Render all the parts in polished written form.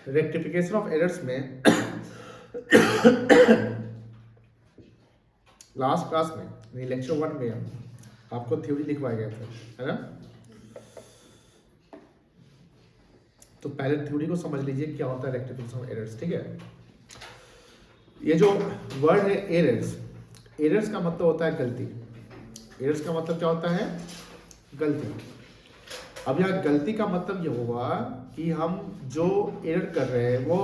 Rectification of errors में last class में lecture 1 में आपको थ्योरी लिखवाया गया था, है ना? तो पहले थ्योरी को समझ लीजिए क्या होता है रेक्टिफिकेशन ऑफ एरर्स, ठीक है? ये जो वर्ड है एरर्स, एरर्स का मतलब होता है गलती। एरर्स का मतलब क्या होता है? गलती। अब यहाँ गलती का मतलब ये हुआ कि हम जो एरर कर रहे हैं वो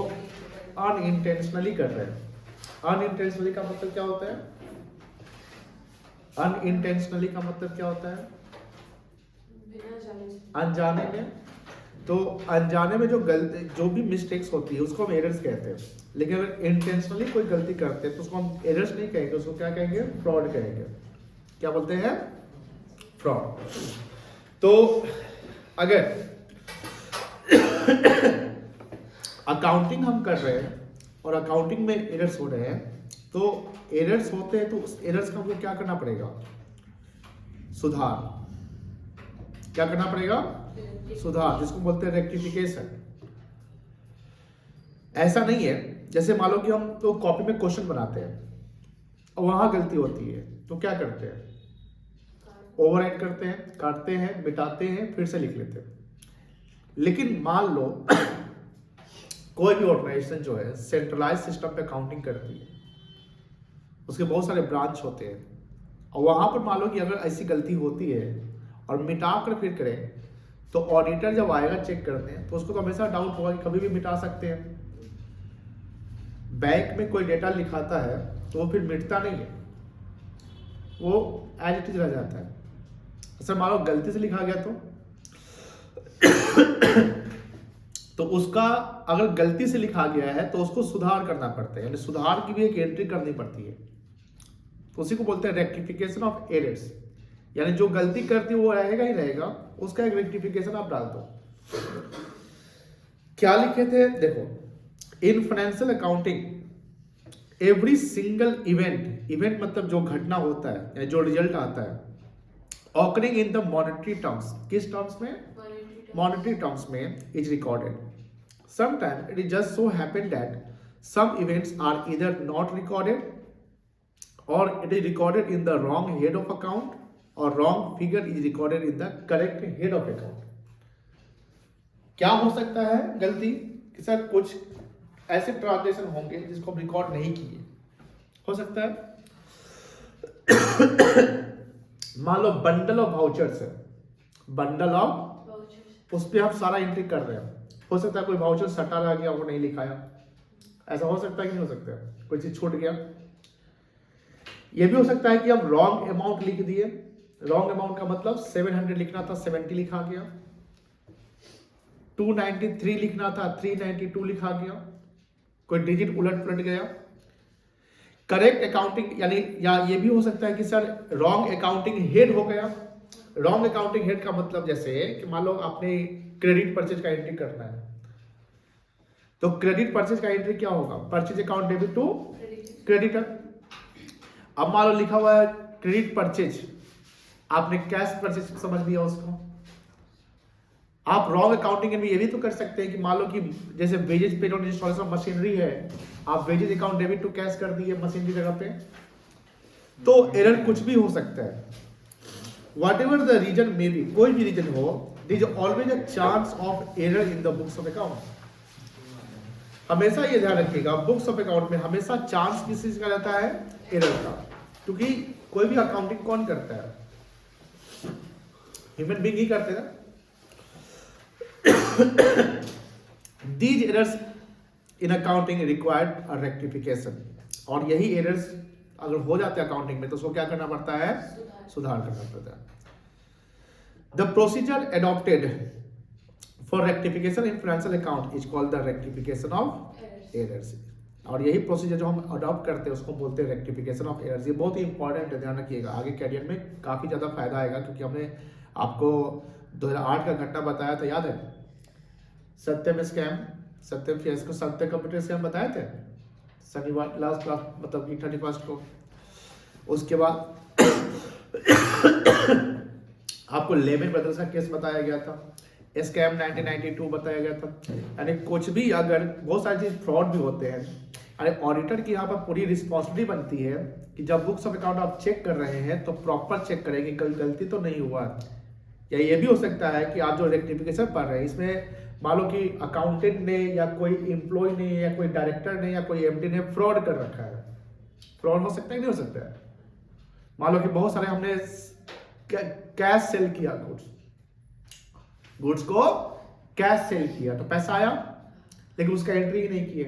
अनइंटेंशनली कर रहे हैं। अनइंटेंशनली का मतलब क्या होता है? अनइंटेंशनली का मतलब क्या होता है? अनजाने में। तो अनजाने में जो भी मिस्टेक्स होती है उसको हम एरर्स कहते हैं। लेकिन अगर इंटेंशनली कोई गलती करते हैं तो उसको हम एरर्स नहीं कहेंगे, उसको क्या कहेंगे? फ्रॉड कहेंगे। क्या बोलते हैं? फ्रॉड। तो अगर अकाउंटिंग हम कर रहे हैं और अकाउंटिंग में एरर्स हो रहे हैं, तो एरर्स होते हैं तो उस एरर्स का हमको क्या करना पड़ेगा? सुधार। क्या करना पड़ेगा? सुधार, जिसको बोलते हैं रेक्टिफिकेशन। ऐसा नहीं है जैसे मान लो कि हम तो कॉपी में क्वेश्चन बनाते हैं और वहां गलती होती है तो क्या करते हैं? ओवरराइट करते हैं, काटते हैं, मिटाते हैं, फिर से लिख लेते हैं। लेकिन मान लो कोई भी ऑर्गेनाइजेशन जो है सेंट्रलाइज सिस्टम पे अकाउंटिंग करती है, उसके बहुत सारे ब्रांच होते हैं, और वहां पर मान लो कि अगर ऐसी गलती होती है और मिटा कर फिर करें, तो ऑडिटर जब आएगा चेक करने तो उसको तो हमेशा डाउट होगा कि कभी भी मिटा सकते हैं। बैंक में कोई डेटा लिखाता है तो वो फिर मिटता नहीं है, वो एज इट इज रह जाता है। अच्छा मान लो गलती से लिखा गया तो उसका अगर गलती से लिखा गया है तो उसको सुधार करना पड़ता है, यानी सुधार की भी एक एंट्री करनी पड़ती है। तो उसी को बोलते हैं रेक्टिफिकेशन ऑफ एरर्स। यानी जो गलती करती है वो रहेगा ही रहेगा, उसका एक रेक्टिफिकेशन आप डाल दो। क्या लिखे थे? देखो, in financial accounting every single event, event मतलब जो घटना होता है, जो रिजल्ट आता है, occurring in the monetary terms, किस टर्म्स में? मॉनेटरी टर्म्स में, is recorded. Sometime it is just so happen that some events are either not recorded or it is recorded in the wrong head of account or wrong figure is recorded in the correct head of account। क्या हो सकता है गलती कि sir कुछ ऐसे transaction होंगे जिसको हम रिकॉर्ड नहीं किए, हो सकता है। मान लो बंडल ऑफ वाउचर्स है, बंडल ऑफ, उस पर हम सारा एंट्री कर रहे हैं, हो सकता है कोई वाउचर सटा रह गया, वो नहीं लिखाया, ऐसा हो सकता है कि नहीं हो सकता है? कोई चीज छूट गया। ये भी हो सकता है कि हम रॉन्ग अमाउंट लिख दिए। रॉन्ग अमाउंट का मतलब 700 लिखना था 70 लिखा गया, 293 लिखना था 392 लिखा गया, कोई डिजिट उलट पलट गया। करेक्ट अकाउंटिंग यानी, या ये भी हो सकता है कि सर रॉन्ग अकाउंटिंग हेड हो गया। रॉन्ग अकाउंटिंग हेड का मतलब जैसे कि मान लो आपने क्रेडिट परचेज का एंट्री करना है, तो क्रेडिट परचेज का एंट्री क्या होगा? Purchase account debit to creditor. अब मान लो लिखा हुआ है क्रेडिट परचेज, आपने कैश परचेज समझ लिया उसको। आप रॉन्ग अकाउंटिंग में ये भी तो कर सकते हैं कि मान लो कि जैसे wages paid on installation machinery है, आप wages account debit to cash कर दिए मशीन की जगह पे, तो एरर कुछ भी हो सकता है। Whatever the reason may be, कोई भी रीजन हो, there is always a chance of error in the books of account. हमेशा ये ध्यान रखिएगा, बुक्स ऑफ अकाउंट में हमेशा चांस किस चीज का रहता है? एरर का। क्योंकि कोई भी अकाउंटिंग कौन करता है? ह्यूमन बीइंग ही करते हैं। These errors in accounting required a rectification. और यही एरर्स अगर हो जाते हैं अकाउंटिंग में तो उसको क्या करना पड़ता है? सुधार करना पड़ता है। The procedure adopted for rectification in financial account is called the rectification of errors. और यही प्रोसीजर जो हम अडॉप्ट करते हैं उसको बोलते हैं रेक्टिफिकेशन ऑफ एरर्स। ये बहुत ही इंपॉर्टेंट है, ध्यान रखिएगा, आगे कैरियर में काफी ज्यादा फायदा आएगा। क्योंकि हमने आपको 2008 का घटना बताया था, याद है? सत्यम स्कैम, सत्यम फियास्को, सत्य कंप्यूटर स्कैम बताए थे शनिवार लास्ट क्लास, मतलब कि 31 को। उसके बाद आपको लेमन ब्रदर्स का केस बताया गया था, स्कैम 1992 बताया गया था। यानी कुछ भी अगर बहुत सारी चीज फ्रॉड भी होते हैं, अरे ऑडिटर की यहाँ पर पूरी रिस्पॉन्सिबिलिटी बनती है कि जब बुक्स ऑफ अकाउंट आप चेक कर रहे हैं तो प्रॉपर चेक करें कि कोई गलती तो नहीं हुआ। या ये भी हो सकता है कि आप जो रेक्टिफिकेशन पढ़ रहे हैं इसमें मान लो कि अकाउंटेंट ने या कोई एम्प्लॉय ने या कोई डायरेक्टर ने या कोई एमडी ने फ्रॉड कर रखा है। फ्रॉड हो सकता है नहीं हो सकता है? मान लो कि बहुत सारे हमने कैश सेल किया, गुड्स को कैश सेल किया तो पैसा आया, लेकिन उसका एंट्री ही नहीं किए,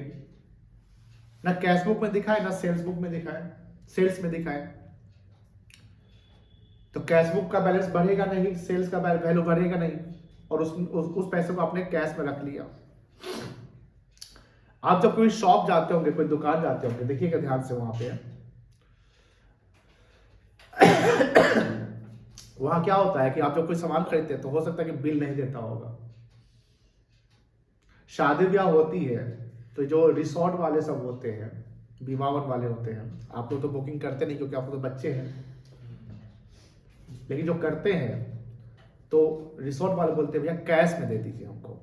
ना कैश बुक में दिखाए ना सेल्स बुक में दिखाए, सेल्स में दिखाए। तो कैश बुक का बैलेंस बढ़ेगा नहीं, सेल्स का वैल्यू बढ़ेगा नहीं, और उस पैसे को आपने कैश में रख लिया। आप जब कोई शॉप जाते होंगे, कोई दुकान जाते होंगे, देखिएगा ध्यान से वहां पे वहां क्या होता है कि आप जब कोई सामान खरीदते हैं तो हो सकता है कि बिल नहीं देता होगा। शादी ब्याह होती है तो जो रिसोर्ट वाले सब होते हैं, विवाहन वाले होते हैं, आप लोग तो बुकिंग करते नहीं क्योंकि आप लोग तो बच्चे हैं, लेकिन जो करते हैं तो रिसोर्ट वाले बोलते हैं भैया कैश में दे दीजिए हमको,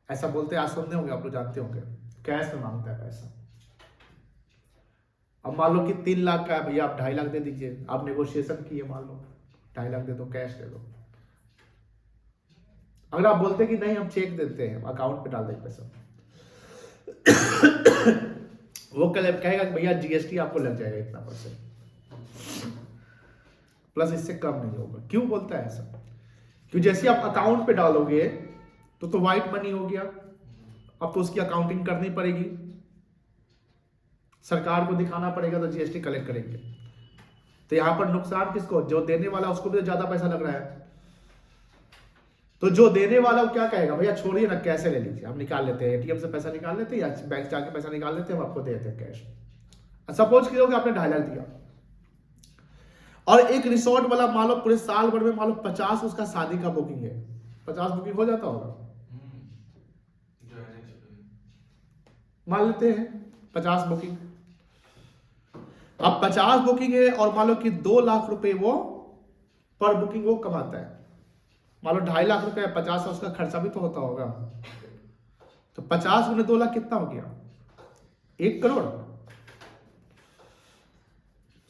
ऐसा बोलते हैं। आज सुनते होंगे, आप लोग जानते होंगे, कैश में मांगता है पैसा। अब मान लो कि 3 लाख का है भैया, आप 2.5 लाख दे दीजिए। आप नेगोशिएशन किए, मान लो 2.5 लाख दे दो, कैश दे दो। अगर आप बोलते कि नहीं हम चेक देते हैं, अकाउंट पे डाल देंगे पैसा, वो कहेगा कि भैया जीएसटी आपको लग जाएगा इतना %, प्लस इससे कम नहीं होगा। क्यों बोलता है ऐसा? क्योंकि जैसे आप अकाउंट पे डालोगे तो व्हाइट मनी हो गया, अब तो उसकी अकाउंटिंग करनी पड़ेगी, सरकार को दिखाना पड़ेगा, तो जीएसटी कलेक्ट करेंगे। तो यहां पर नुकसान किसको? जो देने वाला उसको भी तो ज्यादा पैसा लग रहा है। तो जो देने वाला वो क्या कहेगा, भैया छोड़िए ना, कैसे ले लीजिए, हम निकाल लेते हैं, एटीएम से पैसा निकाल लेते हैं या बैंक जाके पैसा निकाल लेते हैं, हम आपको दे देते हैं कैश। सपोज करोगे आपने 2.5 लाख दिया और एक रिसोर्ट वाला मान लो पूरे साल भर में मान लो 50 उसका शादी का बुकिंग है, 50 बुकिंग हो जाता होगा, मान लेते हैं 50 बुकिंग। अब 50 बुकिंग है और मान लो कि 2 लाख रुपए वो पर बुकिंग वो कमाता है। मान लो 2.5 लाख रुपए, 50 उसका खर्चा भी तो होता होगा, तो 50 गुने 2 लाख कितना हो गया? 1 करोड़।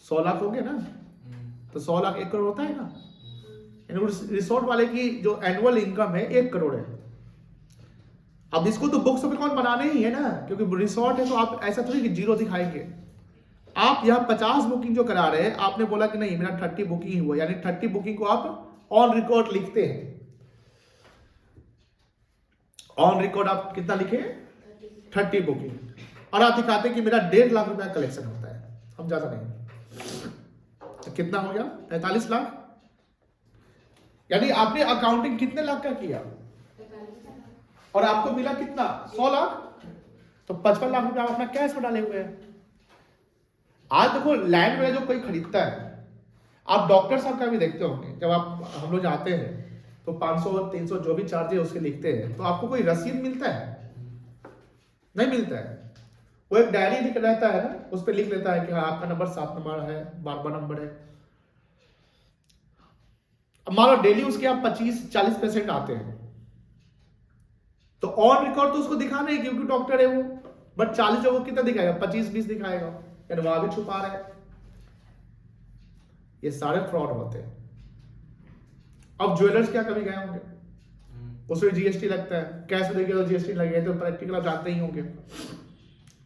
100 लाख हो गया ना, तो 100 लाख 1 करोड़ होता है ना। रिसोर्ट वाले की जो एनुअल इनकम है 1 करोड़ है। अब इसको तो बुक्स ऑफ अकाउंट बनाने ही है ना, क्योंकि रिसोर्ट है तो आप ऐसा थोड़ी कि जीरो दिखाएंगे। आप यहाँ 50 बुकिंग जो करा रहे हैं, आपने बोला कि नहीं मेरा 30 बुकिंग ही हुआ, यानी 30 बुकिंग को आप ऑन रिकॉर्ड लिखते हैं। ऑन रिकॉर्ड आप कितना लिखे? 30 बुकिंग, और आप दिखाते कि मेरा 1.5 लाख रुपया कलेक्शन होता है, हम ज्यादा नहीं। तो कितना हो गया? 45 लाख। यानी आपने अकाउंटिंग कितने लाख का किया और आपको मिला कितना? 100 लाख। तो 55 लाख रुपया आप अपना कैश में डाले हुए हैं। आज देखो लैंड में जो कोई खरीदता है, आप डॉक्टर साहब का भी देखते होंगे, जब आप हम लोग जाते हैं तो 500 300 जो भी चार्ज है उसके लिखते हैं, तो आपको कोई रसीद मिलता है? नहीं मिलता है। वो एक डायरी लिख रहता है ना, उस पर लिख लेता है कि हाँ आपका नंबर 7 नंबर है, 12 नंबर है। अब मान लो डेली उसके आप 25-40% आते हैं, तो ऑन रिकॉर्ड तो उसको दिखाना है क्योंकि डॉक्टर है वो, बट 40 जो वो कितना दिखाएगा? 25-20 दिखाएगा, यानी वहां भी छुपा रहे हैं। ये सारे फ्रॉड होते हैं। अब ज्वेलर्स क्या कभी गए होंगे, उसमें जीएसटी लगता है, कैश में देखिए तो जीएसटी लगे, तो प्रैक्टिकल आप जानते ही होंगे,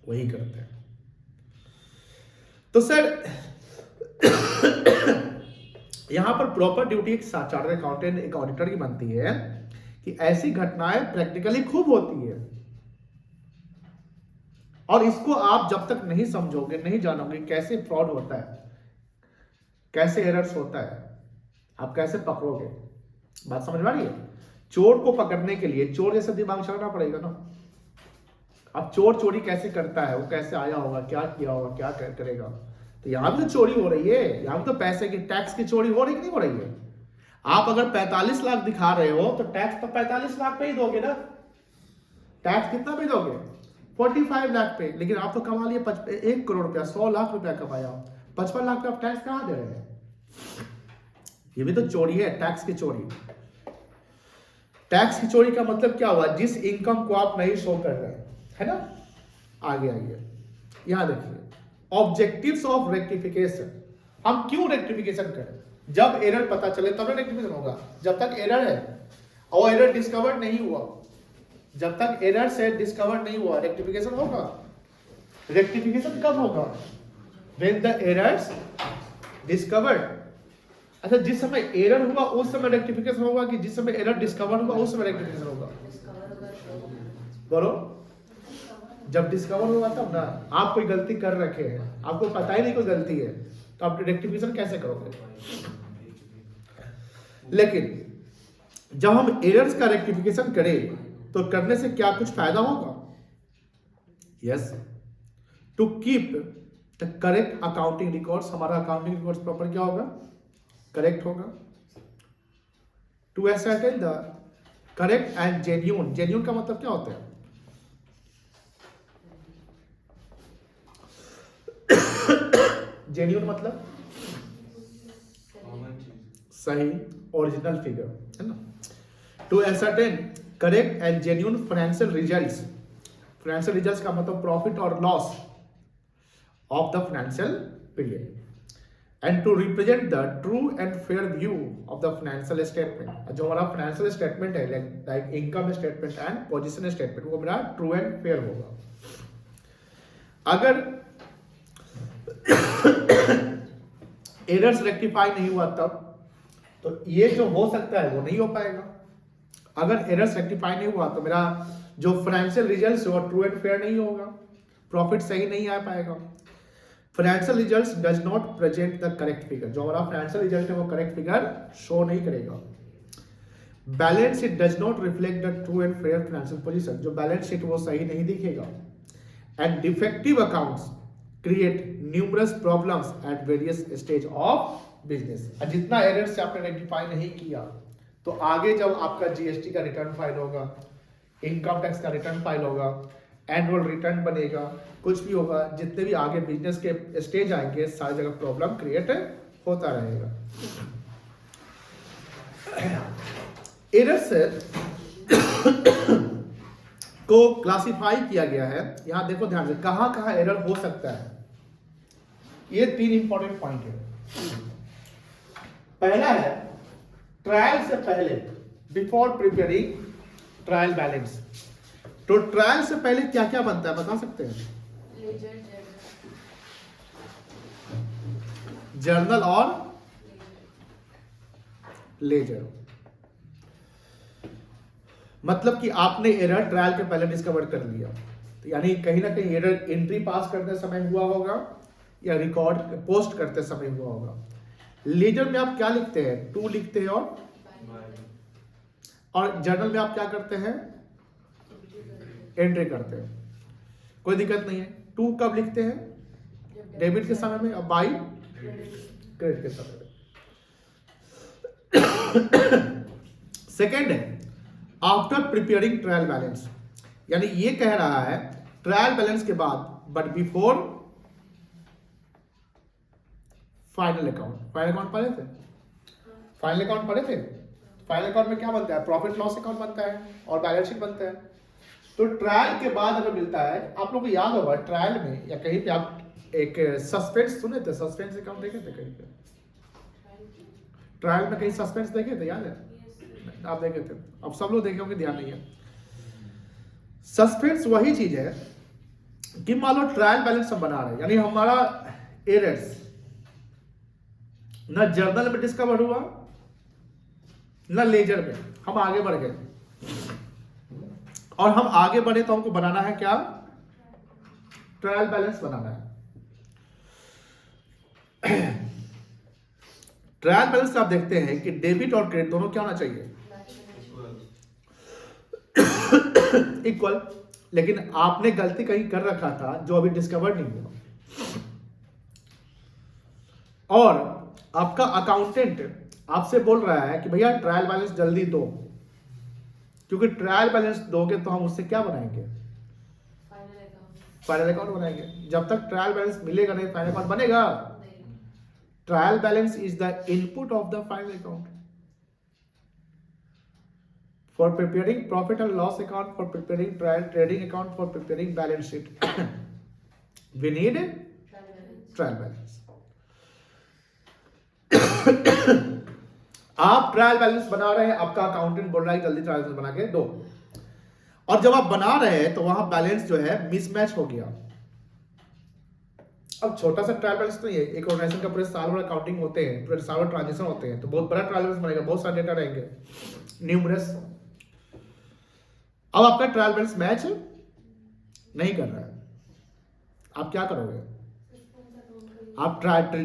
वही करते हैं। तो सर यहां पर प्रॉपर ड्यूटी एक चार्टर्ड अकाउंटेंट, एक ऑडिटर की बनती है कि ऐसी घटनाएं प्रैक्टिकली खूब होती है, और इसको आप जब तक नहीं समझोगे, नहीं जानोगे कैसे फ्रॉड होता है, कैसे एरर्स होता है, आप कैसे पकड़ोगे। बात समझ में आ रही है? चोर को पकड़ने के लिए चोर जैसा दिमाग चलाना पड़ेगा ना। अब चोर चोरी कैसे करता है, वो कैसे आया होगा, क्या किया होगा, क्या करेगा। तो यहां भी तो चोरी हो रही है, यहां भी तो पैसे की, टैक्स की चोरी हो रही कि नहीं हो रही है? आप अगर 45 लाख दिखा रहे हो तो टैक्स तो 45 लाख पे ही दोगे ना। टैक्स कितना पे दोगे? 45 लाख पे। लेकिन आप तो कमा लिए 1 करोड़ रुपया, 100 लाख रुपया कमाया, 55 लाख पे आप टैक्स कहां दे रहे हैं? ये भी तो चोरी है, टैक्स की चोरी। टैक्स की चोरी का मतलब क्या हुआ? जिस इनकम को आप नहीं शो कर रहे हैं, है ना। आगे आइए, यहां देखिए ऑब्जेक्टिव्स ऑफ रेक्टिफिकेशन। हम क्यों रेक्टिफिकेशन करें? जब एरर पता चले तब रेक्टिफिकेशन होगा। जब तक एरर है और एरर डिस्कवर नहीं हुआ, जब तक एरर से डिस्कवर नहीं हुआ रेक्टिफिकेशन होगा। रेक्टिफिकेशन कब होगा? When the errors discovered. अच्छा, जिस समय एरर हुआ उस समय रेक्टिफिकेशन होगा कि जिस समय एरर डिस्कवर हुआ उस समय रेक्टिफिकेशन होगा? बोलो। जब डिस्कवर होगा तब ना। आप कोई गलती कर रखे हैं, आपको पता ही नहीं कोई गलती है, तो आप रेक्टिफिकेशन कैसे करोगे? लेकिन जब हम एरर्स का रेक्टिफिकेशन करें तो करने से क्या कुछ फायदा होगा? Yes, to keep the correct accounting records. हमारा अकाउंटिंग रिकॉर्ड्स प्रॉपर क्या होगा? करेक्ट होगा। To ascertain the correct and genuine. Genuine का मतलब क्या होता है? जेन्यून मतलब सही, ओरिजिनल फिगर, है ना। To ascertain correct and genuine financial results. Financial results का मतलब प्रॉफिट और loss of the financial period. And to represent the true and fair view of the financial statement. जो हमारा फाइनेंशियल स्टेटमेंट है, like income statement and position statement, वो मेरा true and fair होगा। अगर एरर्स रेक्टिफाई नहीं हुआ तब तो ये जो हो सकता है वो नहीं हो पाएगा। अगर एरर्स रेक्टिफाई नहीं हुआ तो मेरा जो फाइनेंशियल रिजल्ट्स है वो ट्रू एंड फेयर नहीं होगा, प्रॉफिट सही नहीं आ पाएगा। Financial results does not present the correct figure. जो हमारा फाइनेंशियल रिजल्ट है वो करेक्ट फिगर शो नहीं करेगा। Balance sheet does not reflect the true and fair financial position. जो बैलेंस शीट वो सही नहीं दिखेगा। And defective accounts create numerous problems at various stage of business. जितना एरर्स से आपने रेक्टिफाई नहीं किया तो आगे जब आपका जीएसटी का रिटर्न फाइल होगा, इनकम टैक्स का रिटर्न फाइल होगा, एनुअल रिटर्न बनेगा, कुछ भी होगा, जितने भी आगे बिजनेस के स्टेज आएंगे सारी जगह प्रॉब्लम क्रिएट होता रहेगा। एरर्स को क्लासिफाई किया गया है। यहां देखो ध्यान से, कहां कहां एरर हो सकता है। ये 3 इंपॉर्टेंट पॉइंट है। पहला है ट्रायल से पहले, बिफोर प्रिपेयरिंग ट्रायल बैलेंस। तो ट्रायल से पहले क्या क्या बनता है बता सकते हैं? जर्नल और लेजर। मतलब कि आपने एरर ट्रायल के पहले डिस्कवर कर लिया, तो यानी कहीं ना कहीं एरर एंट्री पास करते समय हुआ होगा या रिकॉर्ड पोस्ट करते समय हुआ होगा। लेजर में आप क्या लिखते हैं? टू लिखते हैं और जर्नल में आप क्या करते हैं? एंट्री करते हैं। कोई दिक्कत नहीं है। टू कब लिखते हैं? डेबिट के समय में, और बाई क्रेडिट के समय में। सेकेंड है आफ्टर प्रिपेयरिंग ट्रायल बैलेंस। यानी ये कह रहा है ट्रायल बैलेंस के बाद but before final account. Final account पढ़े थे? फाइनल अकाउंट पढ़े थे? फाइनल अकाउंट में क्या बनता है? प्रॉफिट लॉस अकाउंट बनता है और बैलेंस शीट बनता है। तो ट्रायल के बाद अगर मिलता है, आप लोगों को याद होगा ट्रायल में या कहीं पे आप एक सस्पेंस सुने थे? सस्पेंस अकाउंट देखे थे कहीं पे? ट्रायल में कहीं सस्पेंस देखे थे? याद है? आप देखे थे? अब सब लोग देखे होंगे, ध्यान नहीं है। सस्पेंस वही चीज है कि मान लो ट्रायल बैलेंस हम बना रहे हैं, यानी हमारा एरर्स ना जर्नल में डिस्कवर हुआ ना लेजर में, हम आगे बढ़ गए। और हम आगे बढ़े तो हमको बनाना है क्या? ट्रायल बैलेंस बनाना है। ट्रायल बैलेंस आप देखते हैं कि डेबिट और क्रेडिट दोनों क्या होना चाहिए? इक्वल। लेकिन आपने गलती कहीं कर रखा था जो अभी डिस्कवर नहीं हुआ, और आपका अकाउंटेंट आपसे बोल रहा है कि भैया ट्रायल बैलेंस जल्दी दो, क्योंकि ट्रायल बैलेंस दोगे तो हम उससे क्या बनाएंगे? फाइनल अकाउंट बनाएंगे। जब तक ट्रायल बैलेंस मिलेगा नहीं, फाइनल अकाउंट बनेगा? Trial balance is the input of the final account for preparing profit and loss account, for preparing trial trading account, for preparing balance sheet we need trial balance. आप trial balance बना रहे हैं, आपका accountant बोल रहा है जल्दी trial balance बना के दो, और जब आप बना रहे हैं तो वहां बैलेंस जो है मिसमैच हो गया। अब छोटा सा ट्रायल बैलेंस नहीं है, एक ऑर्गेनाइजेशन का पूरे साल भर अकाउंटिंग होते हैं, पूरे साल भर ट्रांजेक्शन होते हैं, तो बहुत बड़ा ट्रायल बैलेंस बनेगा, बहुत सारे डेटा रहेंगे, न्यूमरस। अब आपका ट्रायल बैलेंस मैच नहीं कर रहा है, आप क्या करोगे? आप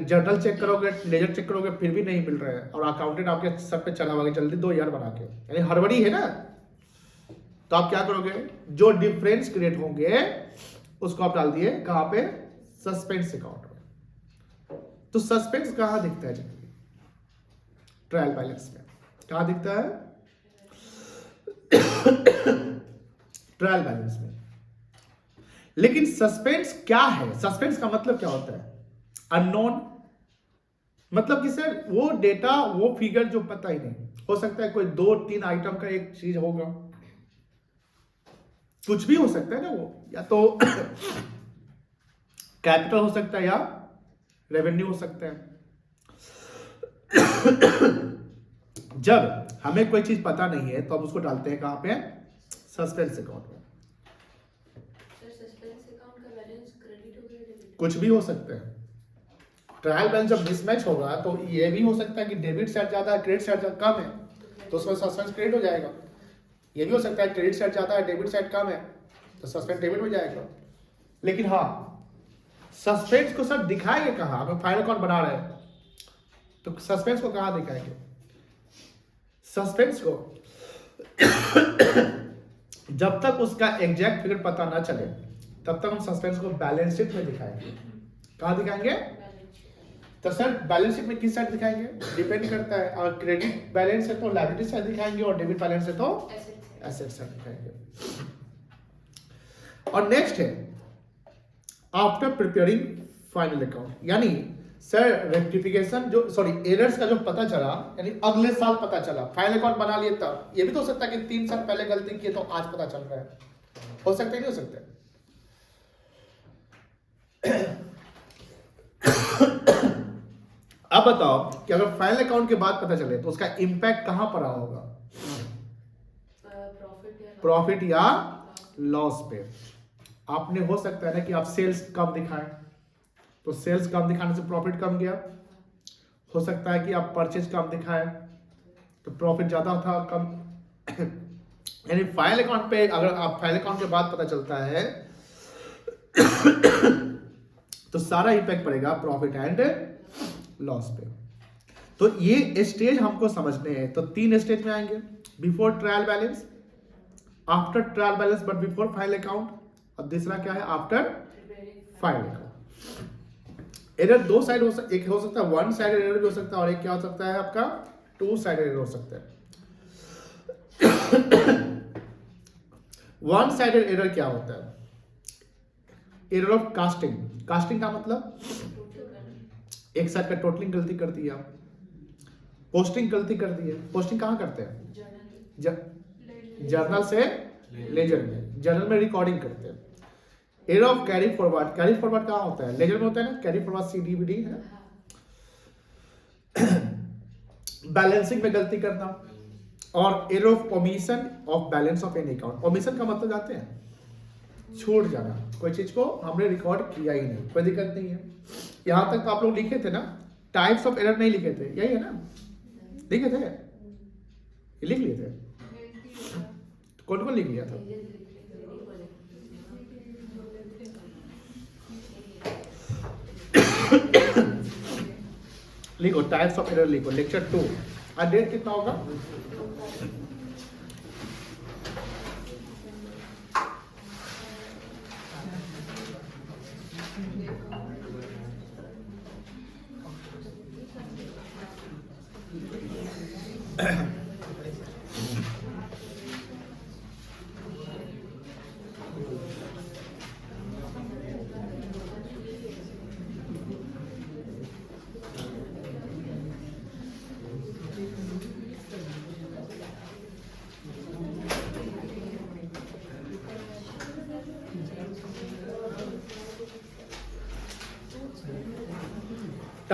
जर्नल चेक करोगे, लेजर चेक करोगे, फिर भी नहीं मिल रहा है, और अकाउंटेंट आपके सर पे चढ़ा हुआ जल्दी दो यार बना के, यानी हड़बड़ी है ना, तो आप क्या करोगे? जो डिफरेंस क्रिएट होंगे उसको आप डाल दिए कहां पे? सस्पेंस अकाउंट में। तो सस्पेंस कहां दिखता है जनरली? ट्रायल बैलेंस में कहां दिखता है? ट्रायल बैलेंस में। लेकिन सस्पेंस क्या है? सस्पेंस का मतलब क्या होता है? अननोन, मतलब कि सर वो डेटा, वो फिगर जो पता ही नहीं, हो सकता है कोई 2-3 आइटम का एक चीज होगा, कुछ भी हो सकता है ना, वो या तो कैपिटल हो सकता है या रेवेन्यू हो सकता है। जब हमें कोई चीज पता नहीं है तो हम उसको डालते हैं कहां पे? सस्पेंस अकाउंट में। कुछ भी हो सकता है। ट्रायल बैलेंस जब मिसमैच होगा तो ये भी हो सकता है कि डेबिट साइड ज्यादा है, क्रेडिट साइड कम है, तो उसमें सस्पेंस क्रेडिट हो जाएगा। ये भी हो सकता है क्रेडिट साइड ज्यादा है, डेबिट साइड कम है, तो सस्पेंस डेबिट हो जाएगा। लेकिन हाँ, सस्पेंस को सर दिखाएंगे कहां? हमें फाइनल अकाउंट बना रहे हैं तो सस्पेंस को कहां दिखाएंगे? सस्पेंस को जब तक उसका एग्जैक्ट फिगर पता ना चले तब तक हम सस्पेंस को बैलेंस शीट में दिखाएंगे। कहां दिखाएंगे? तो सर बैलेंस शीट में किस साइड दिखाएंगे? डिपेंड करता है, और क्रेडिट बैलेंस है तो लायबिलिटी साइड दिखाएंगे, और डेबिट बैलेंस है तो एसेट साइड दिखाएंगे। और नेक्स्ट है आफ्टर प्रिपेयरिंग फाइनल अकाउंट, यानी सर रेक्टिफिकेशन जो एरर्स का जो पता चला, यानी अगले साल पता चला, फाइनल अकाउंट बना लिए तब। ये भी तो हो सकता है कि 3 साल पहले गलती की तो आज पता चल रहा है, हो सकता है नहीं हो सकता है? अब बताओ कि अगर फाइनल अकाउंट के बाद पता चले तो उसका इंपैक्ट कहां पर होगा? प्रॉफिट या लॉस पे। आपने हो सकता है ना कि आप सेल्स कम दिखाएं, तो सेल्स कम दिखाने से प्रॉफिट कम गया। हो सकता है कि आप परचेज कम दिखाएं तो प्रॉफिट ज्यादा था, कम। यानी फाइनल अकाउंट पे अगर आप फाइनल अकाउंट के बाद पता चलता है तो सारा इंपैक्ट पड़ेगा प्रॉफिट एंड लॉस पे। तो ये स्टेज हमको समझने हैं। तो 3 स्टेज में आएंगे: before trial balance, after trial balance but before final account, और दूसरा क्या है? After final account. Error 2 side हो सकता है, एक हो सकता है 1 साइड एरर भी हो सकता है, और एक क्या हो सकता है आपका 2 साइड एरर हो सकता है। 1 साइडेड एरर क्या होता है? Error of casting. कास्टिंग का मतलब एक साइड का टोटलिंग गलती कर दिया, पोस्टिंग गलती कर दी है। पोस्टिंग कहाँ करते हैं? जर्नल से लेजर में, जर्नल में रिकॉर्डिंग करते हैं। Error of carry forward. Carry forward कहाँ होता है? लेजर में होता है ना, कैरी फॉरवर्ड CDVD है। बैलेंसिंग में गलती करना। और error of omission of balance of any account. Omission का मतलब जानते हैं? छूट जाना, कोई चीज को हमने रिकॉर्ड किया ही नहीं, कोई दिक्कत नहीं है। यहां तक तो आप लोग लिखे थे ना, टाइप्स ऑफ एरर नहीं लिखे थे, यही है ना? लिखे थे, ये लिख लिए थे, कौन कौन लिख लिया था? लिखो टाइप्स ऑफ एरर, लिखो लेक्चर 2। और डेट कितना होगा?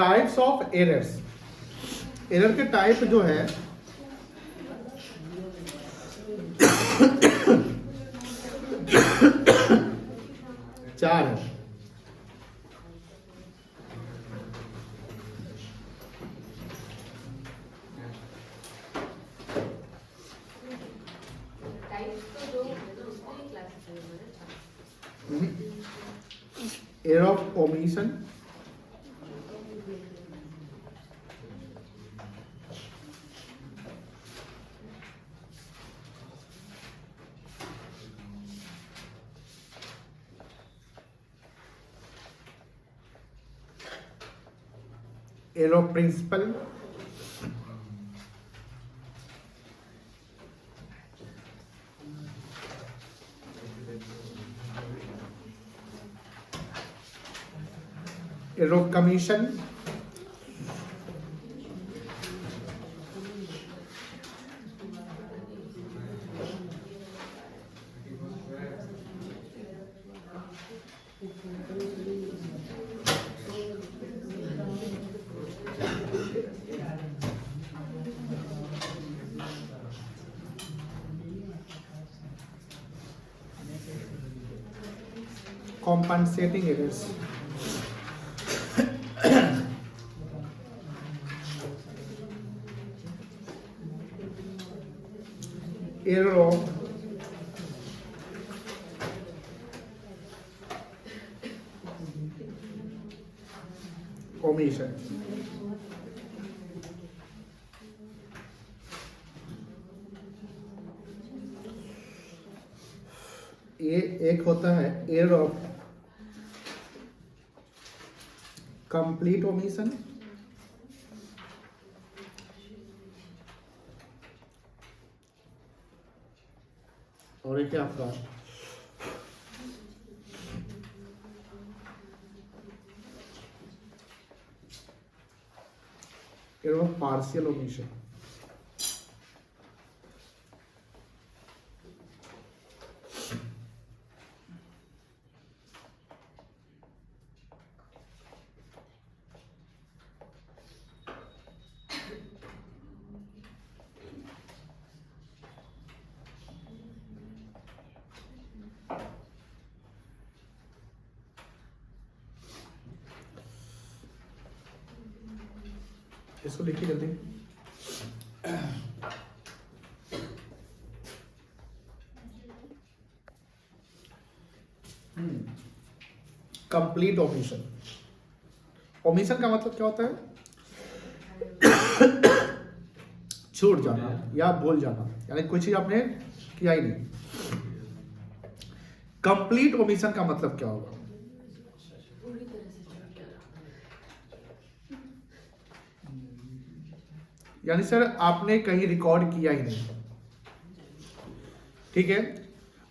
टाइप्स ऑफ एरर्स, एरर के टाइप जो है चार है। Error of omission, error of principle, error of commission, compensating errors, error of omission, ये एक होता है एरर ऑफ कंप्लीट ओमिशन, और एक है आपका एरर ऑफ पार्शियल ओमिशन। इसको लिखिए जल्दी। कंप्लीट ओमिशन, ओमिशन का मतलब क्या होता है? छूट जाना या भूल जाना, यानी कोई चीज आपने किया ही नहीं। कंप्लीट ओमिशन का मतलब क्या होगा? यानी सर आपने कहीं रिकॉर्ड किया ही नहीं, ठीक है।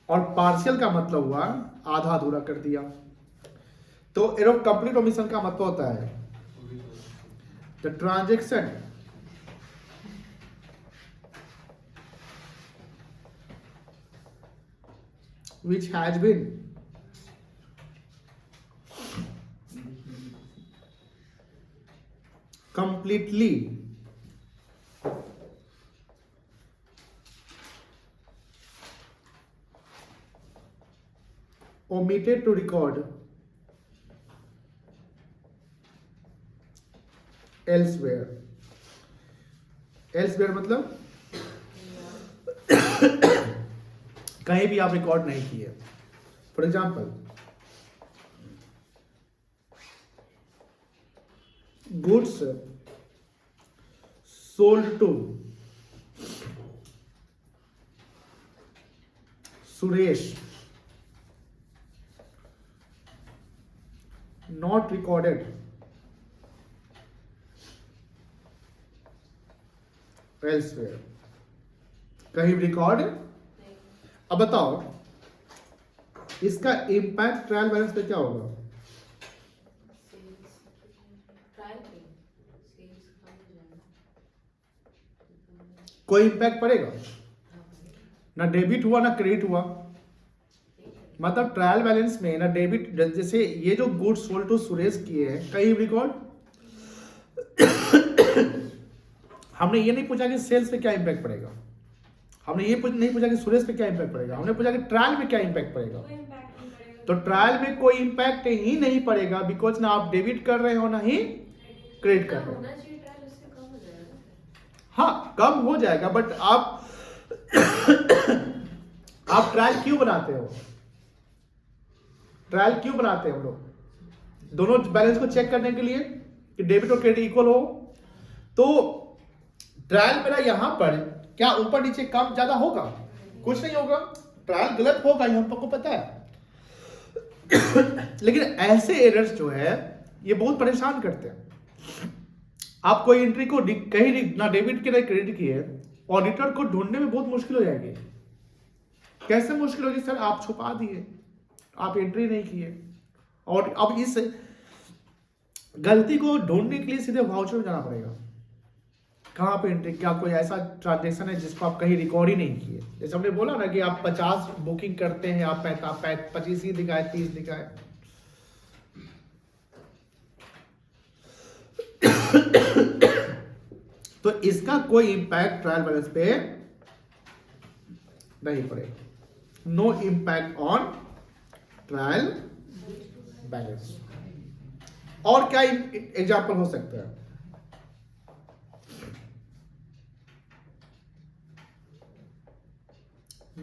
और पार्शियल का मतलब हुआ आधा अधूरा कर दिया। तो एरर ऑफ कंप्लीट ओमिशन का मतलब होता है the transaction which has been completely omitted to record elsewhere। elsewhere मतलब कहीं भी आप रिकॉर्ड नहीं किए। For example, goods sold to Suresh not recorded elsewhere, कहीं रिकॉर्ड। अब बताओ इसका इम्पैक्ट ट्रायल बैलेंस पे क्या होगा? कोई इम्पैक्ट पड़ेगा? ना डेबिट हुआ ना क्रेडिट हुआ। मतलब ट्रायल बैलेंस में ना डेबिट, जैसे ये जो गुड्स सोल्ड टू सुरेश किए हैं कहीं रिकॉर्ड हमने ये नहीं पूछा कि सेल्स पे क्या इम्पैक्ट पड़ेगा, हमने ये नहीं पूछा कि सुरेश पे क्या इम्पैक्ट पड़ेगा, हमने पूछा कि ट्रायल में क्या इम्पैक्ट पड़ेगा। तो ट्रायल में कोई इम्पैक्ट ही नहीं पड़ेगा, बिकॉज ना आप डेबिट कर रहे हो ना ही क्रेडिट कर रहे हो। हाँ कम हो जाएगा, बट आप ट्रायल क्यों बनाते हो, ट्रायल क्यों बनाते हैं हम लोग, दोनों बैलेंस को चेक करने के लिए कि डेबिट और क्रेडिट इक्वल हो। तो ट्रायल मेरा यहां पर क्या ऊपर नीचे कम ज्यादा होगा, कुछ नहीं होगा, ट्रायल गलत होगा ये हमको पता है। लेकिन ऐसे एरर्स जो है ये बहुत परेशान करते हैं। आप कोई एंट्री को कहीं ना डेबिट के ना क्रेडिट किए, ऑडिटर को ढूंढने में बहुत मुश्किल हो जाएगी। कैसे मुश्किल होगी सर, आप छुपा दिए, आप एंट्री नहीं किए, और अब इस गलती को ढूंढने के लिए सीधे वाउचर में जाना पड़ेगा। कहाँ पे एंट्री, क्या कोई ऐसा ट्रांजेक्शन है जिसको आप कहीं रिकॉर्ड ही नहीं किए। जैसे हमने बोला ना कि आप 50 बुकिंग करते हैं, आप 25 ही दिखाए, 30 दिखाए। तो इसका कोई इंपैक्ट ट्रायल बैलेंस पे नहीं पड़ेगा, no impact on trial balance. और क्या एग्जाम्पल हो सकता है,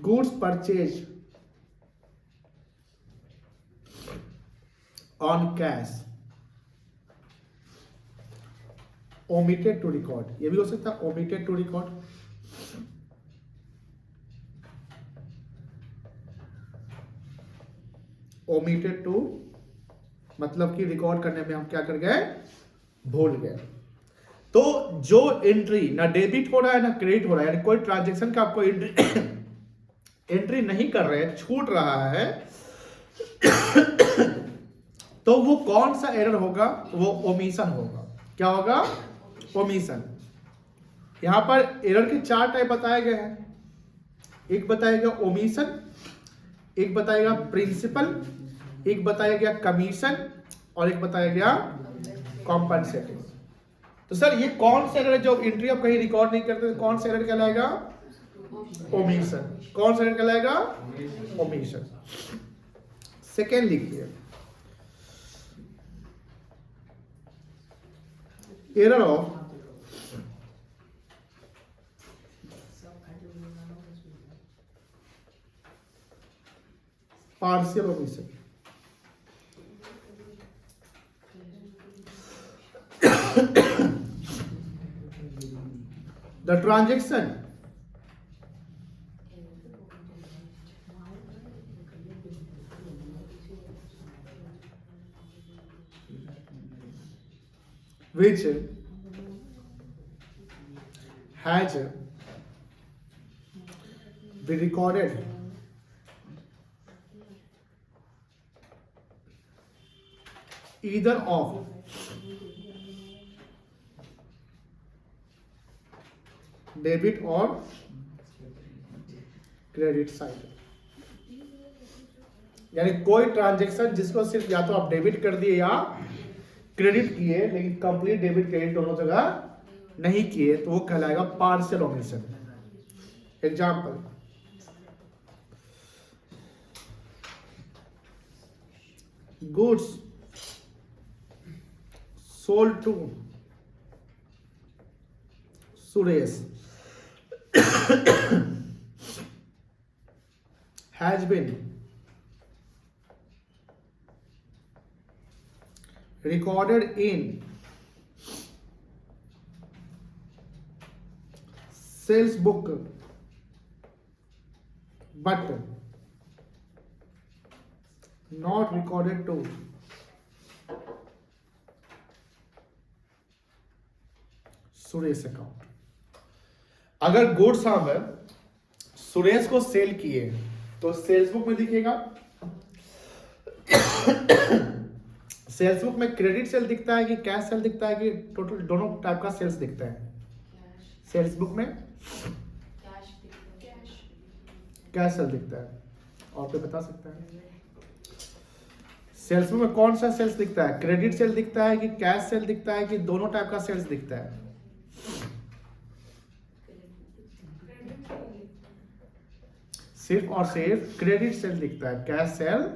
goods purchase on cash omitted to record, ये भी हो सकता है omitted to record. omitted to मतलब कि रिकॉर्ड करने में हम क्या कर गए, भूल गए। तो जो एंट्री ना डेबिट हो रहा है ना क्रेडिट हो रहा है, यानी कोई ट्रांजेक्शन का आपको एंट्री नहीं कर रहे, छूट रहा है, तो वो कौन सा एरर होगा, वो ओमिशन होगा। क्या होगा, ओमिशन। यहां पर एरर के 4 टाइप बताए गए हैं, एक बताएगा ओमिशन, एक बताएगा प्रिंसिपल, एक बताया गया कमीशन, और एक बताया गया कॉम्पनसेटिंग। तो सर ये कौन सा एरर है, जो एंट्री आप कहीं रिकॉर्ड नहीं करते, कौन सा एरर कहलाएगा, ओमिशन। कौन सा एरर कहलाएगा, ओमिशन। सेकेंड लिखिए, error of partial omission. The transaction which has been recorded either of debit और क्रेडिट साइड, यानी कोई ट्रांजैक्शन जिसको सिर्फ या तो आप डेबिट कर दिए या क्रेडिट किए, लेकिन कंप्लीट डेबिट क्रेडिट दोनों जगह नहीं किए, तो वो कहलाएगा partial omission. Example, goods sold to Suresh has been recorded in sales book but not recorded to Suresh account. अगर गुड्स हम सुरेश को सेल किए तो सेल्स बुक में दिखेगा, सेल्स बुक में क्रेडिट सेल दिखता है कि कैश सेल दिखता है, कि टोटल दोनों टाइप का सेल्स दिखता है। सेल्स बुक में कैश सेल दिखता है, और कोई बता सकता है सेल्स बुक में कौन सा सेल्स दिखता है, क्रेडिट सेल दिखता है कि कैश सेल दिखता है, कि दोनों टाइप का सेल्स दिखता है। सिर्फ और सिर्फ क्रेडिट सेल दिखता है, कैश सेल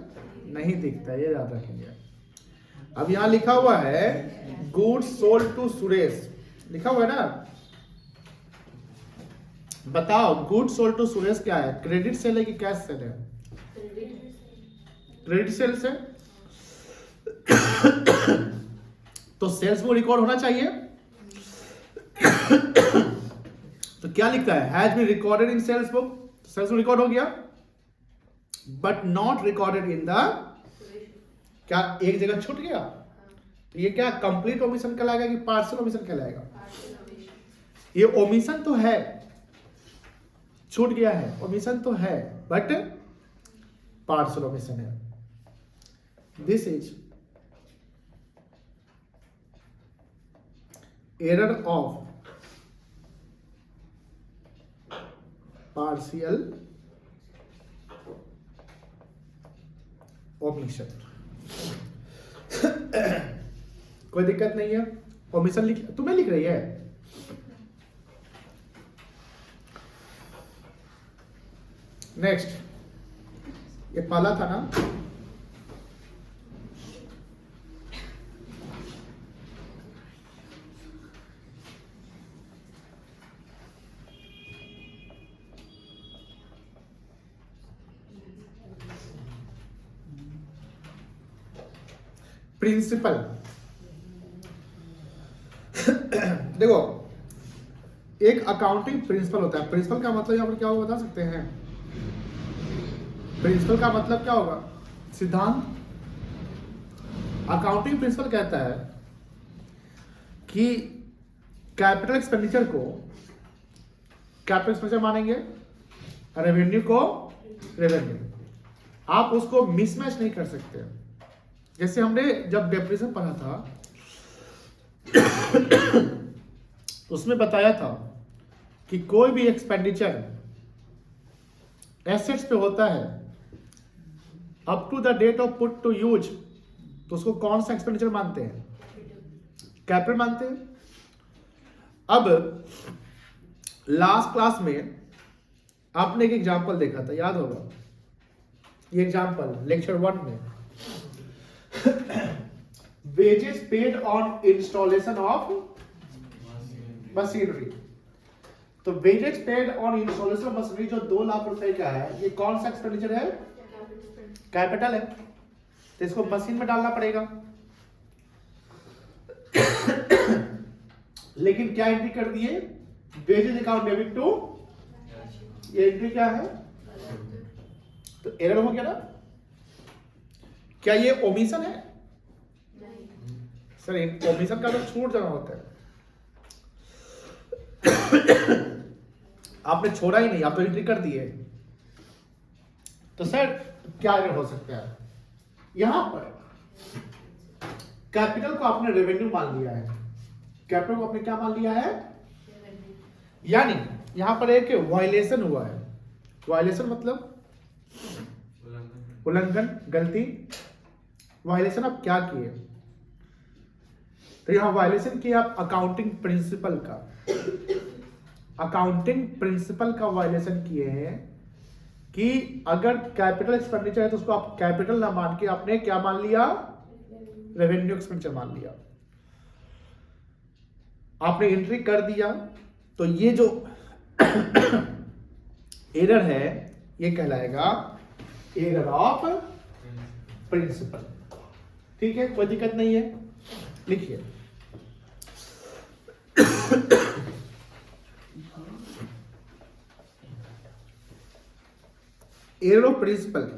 नहीं दिखता है, ये याद रखेंगे। अब यहां लिखा हुआ है गुड्स सोल्ड टू सुरेश, लिखा हुआ है ना, बताओ गुड्स सोल्ड टू सुरेश क्या है, क्रेडिट सेल है कि कैश सेल है? क्रेडिट सेल से तो सेल्स में रिकॉर्ड होना चाहिए। तो क्या लिखता है, has been recorded in sales book, sales में रिकॉर्ड हो गया, but not recorded in the, क्या एक जगह छूट गया? तो ये क्या कंप्लीट ओमिशन कहलाएगा कि पार्शियल ओमिशन कहलाएगा? ये ओमिशन तो है, छूट गया है, ओमिशन तो है, बट पार्शियल ओमिशन है। This is error of partial omission. कोई दिक्कत नहीं है, ओमिशन लिख, तुम्हें लिख रही है। नेक्स्ट, ये पहला था ना, प्रिंसिपल। देखो, एक अकाउंटिंग प्रिंसिपल होता है। प्रिंसिपल का मतलब यहां पर क्या होगा बता सकते हैं? प्रिंसिपल का मतलब क्या होगा? सिद्धांत। अकाउंटिंग प्रिंसिपल कहता है कि कैपिटल एक्सपेंडिचर को कैपिटल एक्सपेंडिचर मानेंगे, रेवेन्यू को रेवेन्यू, आप उसको मिसमैच नहीं कर सकते। जैसे हमने जब डेप्रिसिएशन पढ़ा था उसमें बताया था कि कोई भी एक्सपेंडिचर एसेट्स पे होता है up to the date of put to use, तो उसको कौन सा एक्सपेंडिचर मानते हैं? कैपिटल मानते हैं। अब लास्ट क्लास में आपने एक एग्जांपल देखा था, याद होगा ये एग्जांपल, लेक्चर 1 में, wages paid on installation of machinery. तो wages paid on installation of machinery जो 2 लाख रुपए का है, ये कौन सा एक्सपेंडिचर है? कैपिटल है, तो इसको मशीन में डालना पड़ेगा। लेकिन क्या एंट्री कर दिए? वेजेस अकाउंट डेबिट टू, ये एंट्री क्या है? तो एरर हो गया ना। क्या ये ओमिशन है? सर ओमिशन का तो छूट जाना होता है। आपने छोड़ा ही नहीं, आप तो एंट्री कर दिए। तो सर क्या एरर हो सकता है? यहां पर कैपिटल को आपने रेवेन्यू मान लिया है, कैपिटल को आपने क्या मान लिया है? यानी यहां पर एक वायलेशन हुआ है। वायलेशन मतलब उल्लंघन, गलती। वायलेशन आप क्या किए? तो यहां वायलेशन किया आप अकाउंटिंग प्रिंसिपल का, अकाउंटिंग प्रिंसिपल का वायलेशन किए हैं कि अगर कैपिटल एक्सपेंडिचर है तो उसको आप कैपिटल ना मान के आपने क्या मान लिया? रेवेन्यू एक्सपेंडिचर मान लिया। आपने एंट्री कर दिया, तो ये जो एरर है ये कहलाएगा एरर ऑफ प्रिंसिपल। ठीक है, कोई दिक्कत नहीं है, लिखिए। Error of principle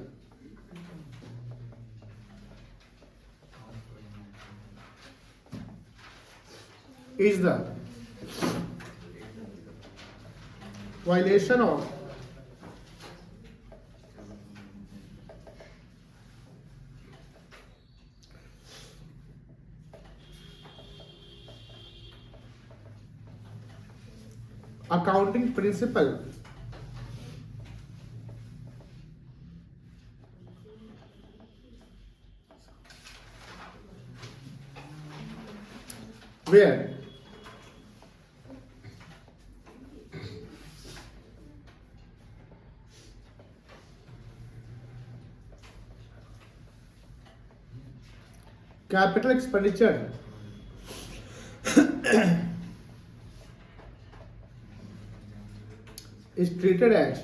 is the violation of accounting principle where capital expenditure is treated as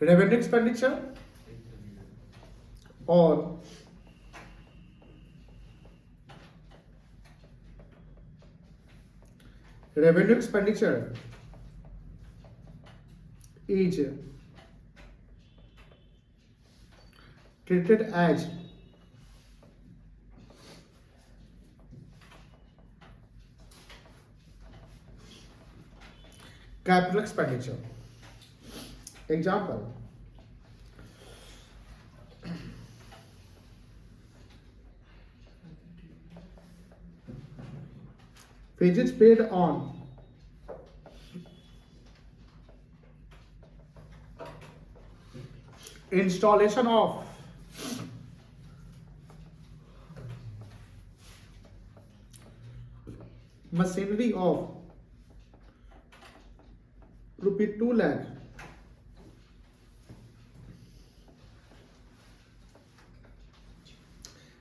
revenue expenditure or revenue expenditure is treated as capital expenditure. Example: wages paid on installation of machinery of rupee 2 lakh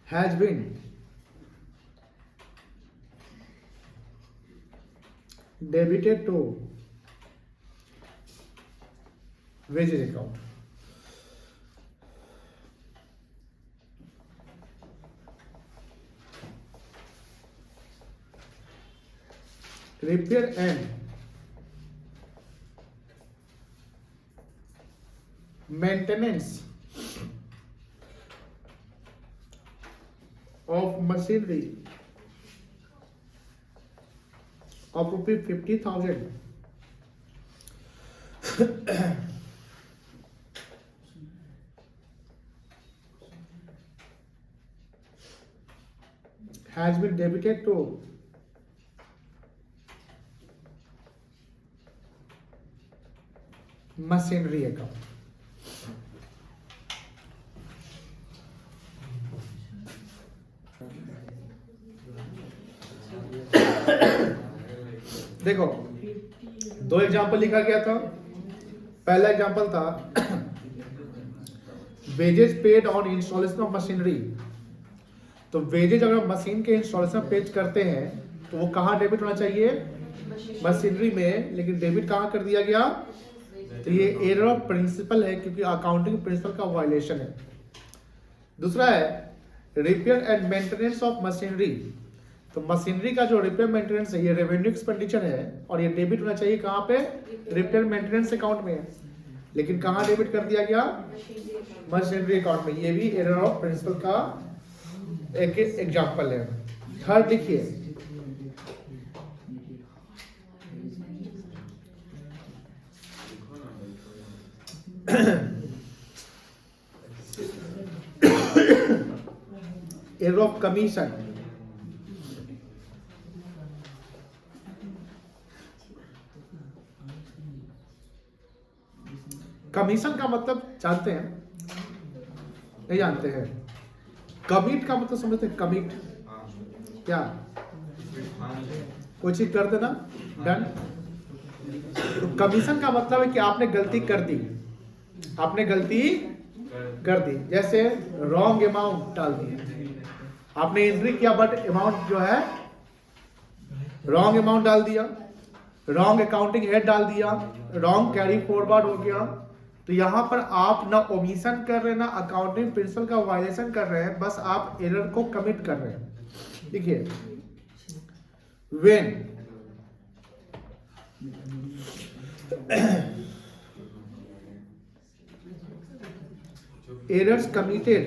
has been debited to wages account. Repair and maintenance of machinery of rupee 50,000 has been debited to machinery account. देखो दो example लिखा गया था। पहला example था wages paid on installation of machinery. तो wages अगर machine के इंस्टॉलेशन पेड करते हैं तो वो कहाँ डेबिट होना चाहिए? मशीनरी में, लेकिन डेबिट कहाँ कर दिया गया? तो ये एरर ऑफ प्रिंसिपल है, क्योंकि अकाउंटिंग प्रिंसिपल का वायलेशन है। दूसरा है repair and maintenance of machinery. तो मशीनरी का जो रिपेयर मेंटेनेंस है ये रेवेन्यू एक्सपेंडिचर है और ये डेबिट होना चाहिए कहाँ पे? रिपेयर मेंटेनेंस अकाउंट में, लेकिन कहाँ डेबिट कर दिया गया? मशीनरी अकाउंट में। ये भी एरर ऑफ प्रिंसिपल का एक एग्जांपल है। थर्ड देखिए, एरर ऑफ कमीशन। कमीशन का मतलब जानते हैं? नहीं जानते हैं? कमिट का मतलब समझते हैं? कमिट क्या? कोई चीज कर देना, डन। तो कमीशन का मतलब है कि आपने गलती कर दी, आपने गलती कर दी। जैसे रॉन्ग अमाउंट डाल दिया, आपने एंट्री किया बट अमाउंट जो है रॉन्ग अमाउंट डाल दिया, रॉन्ग अकाउंटिंग हेड डाल दिया, रॉन्ग कैरी फॉरवर्ड हो गया। तो यहां पर आप ना ओमिशन कर रहे हैं ना अकाउंटिंग प्रिंसिपल का वायलेशन कर रहे हैं, बस आप एरर को कमिट कर रहे हैं। देखिए, when errors committed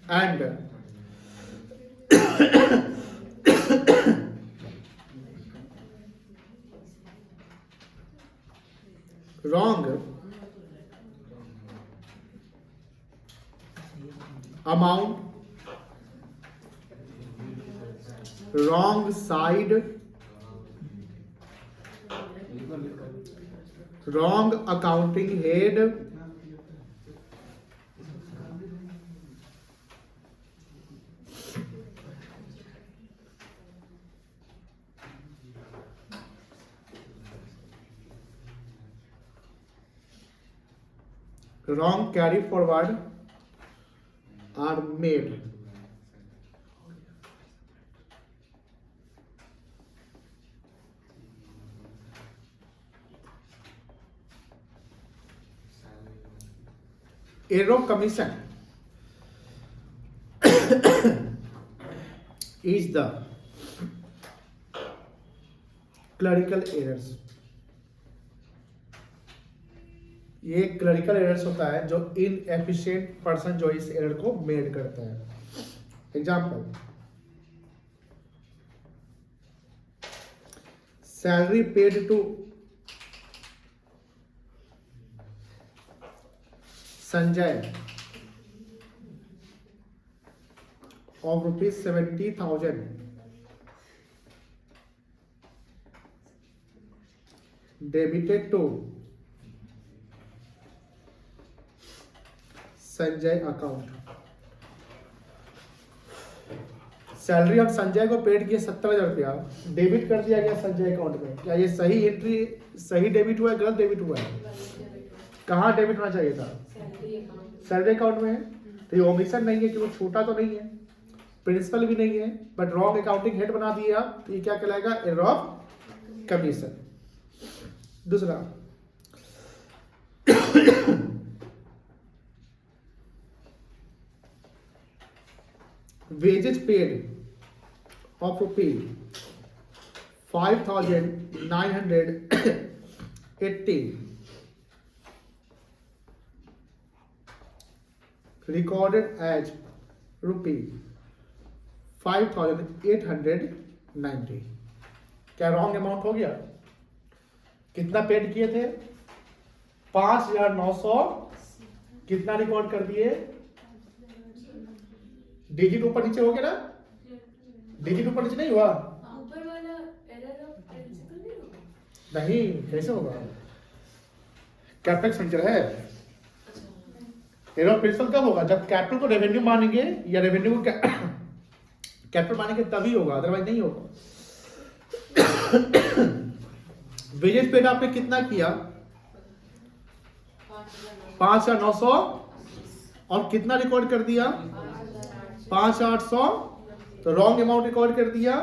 and wrong amount, wrong side, wrong accounting head, wrong carry forward are made error commission is the clerical errors. ये क्लरिकल एरर्स होता है जो इनएफिशिएंट पर्सन जो इस एरर को मेड करता है. Example, salary paid to Sanjay of rupees 70,000 debited to Sanjay account. Salary of Sanjay को पेड किया 70,000 रुपया, डेबिट कर दिया गया संजय अकाउंट में. क्या ये सही एंट्री, सही डेबिट हुआ है, गलत डेबिट हुआ है? कहाँ डेबिट होना चाहिए था? सैलरी अकाउंट में है. तो ये ओमिशन नहीं है क्योंकि छोटा तो नहीं है, प्रिंसिपल भी नहीं है, बट रॉन्ग अकाउंटिंग हेड बना दिया, तो ये क्या कहलाएगा? Error of commission. दूसरा, wages paid of rupee 5,980 recorded as rupee 5,890. क्या रॉन्ग अमाउंट हो गया? कितना पेड किए थे? 5,900. कितना रिकॉर्ड कर दिए? डिजिट ऊपर नीचे हो गया ना? डिजिट ऊपर नीचे नहीं हुआ? ऊपर वाला एरर ऑफ प्रिंसिपल नहीं होगा? नहीं, कैसे होगा? कैपिटल फीचर है. एरर ऑफ प्रिंसिपल कब होगा? जब कैपिटल को रेवेन्यू मानेंगे या रेवेन्यू को कैपिटल मानेंगे तभी होगा, अदरवाइज नहीं होगा. वेजेस पेड आपने कितना किया? 5,900. और कितना रिकॉर्ड कर दिया? 5,800. तो रॉन्ग अमाउंट रिकॉर्ड कर दिया,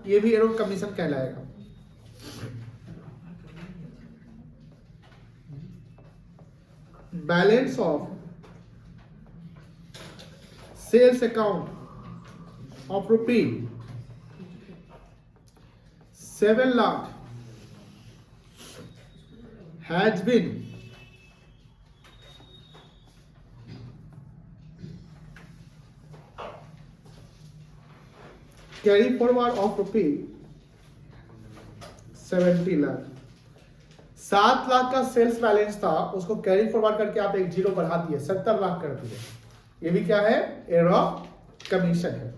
ये भी एरर कमीशन कहलाएगा. Balance of sales account of rupee 7 lakh has been carry forward of rupee 70 lakh. 7 lakh का सेल्स बैलेंस था, उसको कैरी फॉरवर्ड करके आप एक जीरो बढ़ा दिए, 70 लाख कर दिए. ये भी क्या है? एरर ऑफ कमीशन है.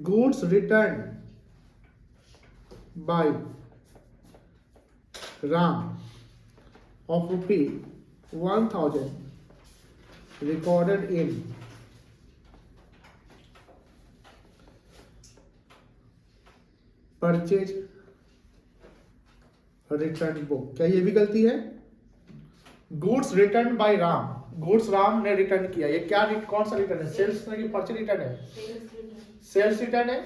Goods returned by Ram of rupee 1,000 recorded in purchase return book. क्या ये भी गलती है? Goods returned by Ram, goods Ram ने रिटर्न किया. ये क्या कौन सा रिटर्न है? सेल्स की परचेज रिटर्न है? सेल्स रिटर्न है.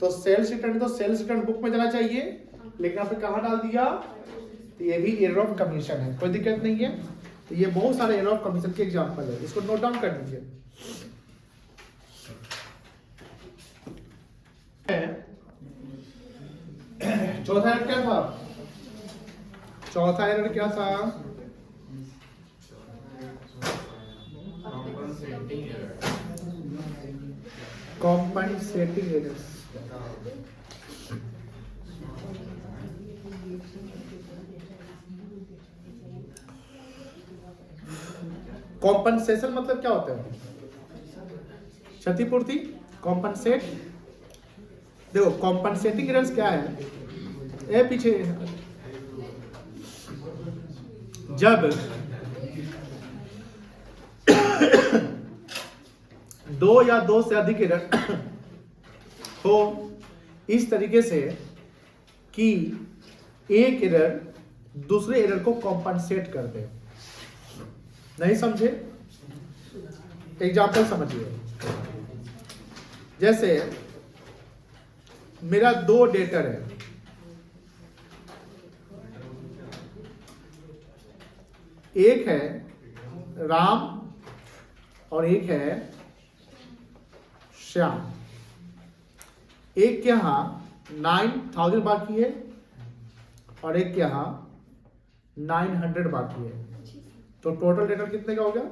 तो सेल्स रिटर्न तो सेल्स रिटर्न बुक में जाना चाहिए, लेकिन आपने कहाँ डाल दिया? तो ये भी एरर ऑफ कमीशन है. कोई दिक्कत नहीं है. तो ये बहुत सारे एरर ऑफ कमीशन के एग्जांपल है, इसको नोट डाउन कर दीजिए. चौथा एरर क्या था? चौथा एरर क्या था? Compensating errors. कॉम्पनसेशन मतलब क्या होता है? क्षतिपूर्ति. कॉम्पनसेट. देखो कॉम्पनसेटिंग एरर्स क्या है? ए पीछे जब दो या दो से अधिक एरर हो, इस तरीके से कि एक एरर दूसरे एरर को कॉम्पनसेट कर दे। नहीं समझे? एग्जाम्पल समझिए। जैसे मेरा 2 डेटर है, एक है राम और एक है श्याम। एक के यहां 9000 बाकी है और एक के यहां 900 बाकी है, तो टोटल डेटर कितने का हो गया?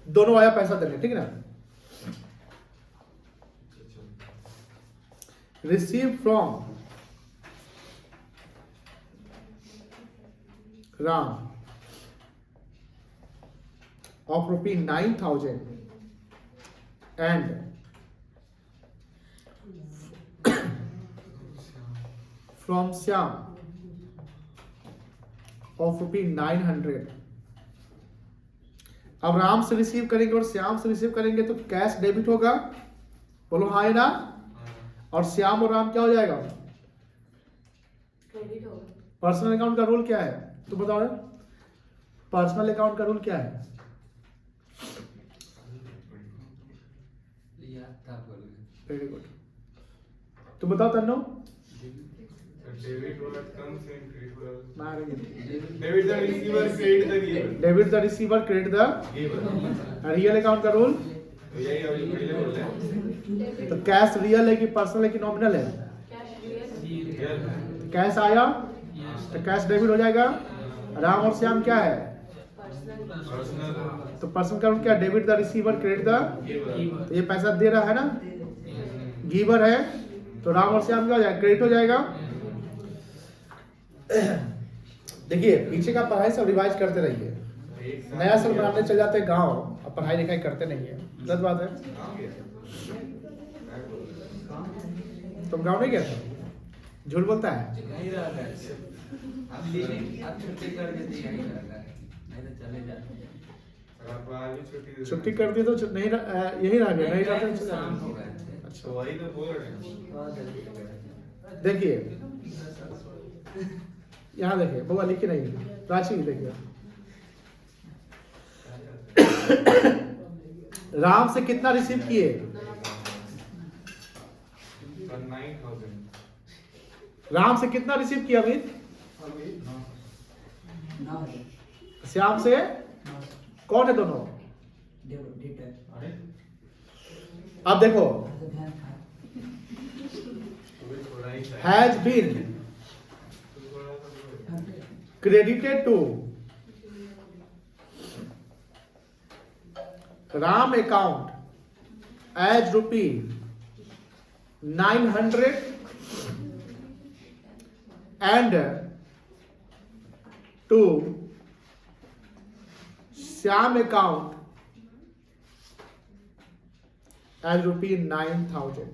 दोनों आया पैसा देने, ठीक है ना। Receive from Ram of rupees 9000 and from Syam of rupees 900। अब राम से रिसीव करेंगे और श्याम से रिसीव करेंगे तो कैश डेबिट होगा, बोलो हाँ है ना। और श्याम और राम क्या हो जाएगा? क्रेडिट होगा। पर्सनल अकाउंट का रूल क्या है तुम बताओ ना? पर्सनल अकाउंट का रूल क्या है? वेरी गुड, तुम बताओ तन्नो। Debit the receiver, credit the real account का रूल। तो कैश रियल है कि पर्सनल है कि नॉमिनल है? कैश आया तो कैश डेबिट हो जाएगा। राम और श्याम क्या है? तो पर्सनल का रूल क्या? Debit the receiver, credit the. तो ये पैसा दे रहा है ना, गिवर है, तो राम और श्याम क्या हो जाएगा? क्रेडिट हो जाएगा। देखिए पीछे का पढ़ाई सब रिवाइज करते रहिए। नया साल मनाने चल जाते हैं गांव और पढ़ाई लिखाई करते नहीं है, गलत बात है। तुम गांव नहीं गए थे? झूठ बोलता है। छुट्टी कर दी तो नहीं यही रह गया, नहीं रहते। अच्छा वही तो बोल रहे हैं। देखिए यहाँ देखिए, बउआ लिखी नहीं, राशि देखिए। राम से कितना रिसीव किए? 9,000। राम से कितना रिसीव किया अमित? श्याम से? कौन है दोनों? अब देखो, has been credited to Ram account as rupee 900 and to Syam account as rupee 9,000।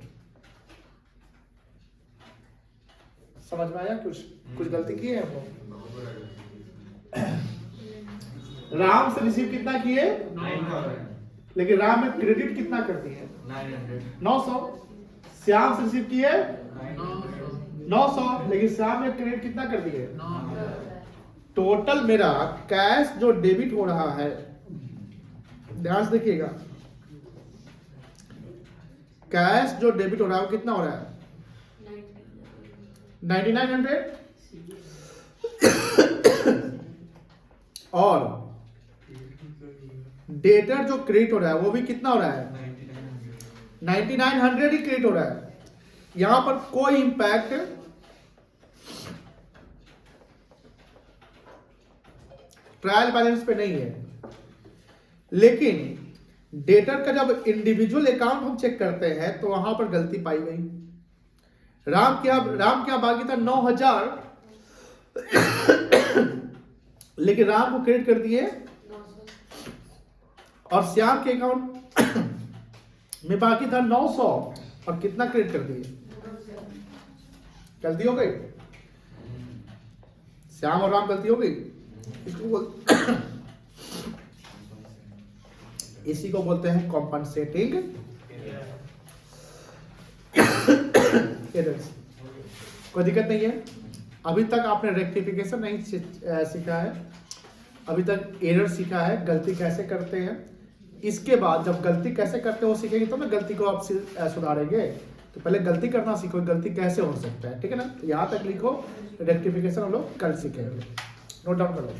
समझ में आया? कुछ गलती की है हम लोग? राम से रिसीव कितना किए? 9,000। लेकिन राम में क्रेडिट कितना कर दिए? 900। श्याम से रिसीव किए 900, लेकिन श्याम में क्रेडिट कितना कर दिए? टोटल मेरा कैश जो डेबिट हो रहा है, ध्यान से देखिएगा, कैश जो डेबिट हो रहा है वो कितना हो रहा है? 9900। और डेटर जो क्रेडिट हो रहा है वो भी कितना हो रहा है? 9900 ही क्रेडिट हो रहा है। यहां पर कोई इंपैक्ट ट्रायल बैलेंस पे नहीं है, लेकिन डेटर का जब इंडिविजुअल अकाउंट हम चेक करते हैं तो वहां पर गलती पाई गई। राम क्या बाकी था? 9000, लेकिन राम को क्रेडिट कर दिए और श्याम के अकाउंट में बाकी था 900 और कितना क्रेडिट कर दिए? गलती हो गई। श्याम और राम गलती हो गई। इसी को बोलते हैं कॉम्पनसेटिंग एरर्स। कोई दिक्कत नहीं है। अभी तक आपने रेक्टिफिकेशन नहीं सीखा है, अभी तक एरर सीखा है, गलती कैसे करते हैं। इसके बाद जब गलती कैसे करते हो सीखेंगे तो ना गलती को आप सुधारेंगे। तो पहले गलती करना सीखो, गलती कैसे हो सकता है, ठीक है ना। तो यहाँ तक लिखो, रेक्टिफिकेशन हम लोग कल सीखेंगे, नोट डाउन कर लो।